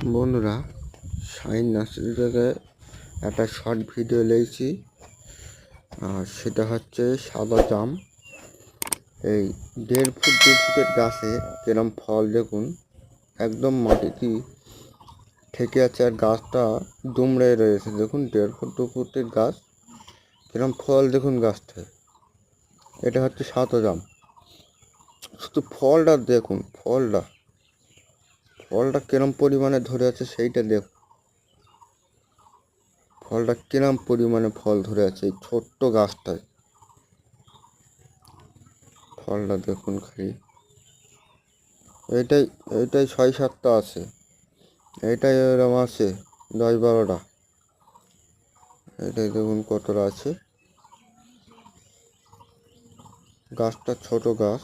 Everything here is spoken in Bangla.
বন্ধুরা, শাইন নার্সারি থেকে একটা শর্ট ভিডিও লেগেছি। আর সেটা হচ্ছে সাদা জাম। এই 1.5 ফুট 2 ফুটের গাছে কিরম ফল দেখুন, একদম মাটিতে ঠেকে আছে আর গাছটা দুমড়ে রয়েছে। দেখুন 1.5 ফুট 2 ফুটের গাছ, কিরম ফল দেখুন গাছটায়। এটা হচ্ছে সাদা জাম। শুধু ফলটা দেখুন, ফলটা কিরম পরিমাণে ধরে আছে সেইটা দেখুন। ফলটা কিরম পরিমাণে ফল ধরে আছে এই ছোট্ট গাছটায়। ফলটা দেখুন খালি। এইটাই 6-7টা আছে, এইটাই এরকম আছে 10-12টা। এটাই দেখুন কতটা আছে। গাছটা ছোট গাছ।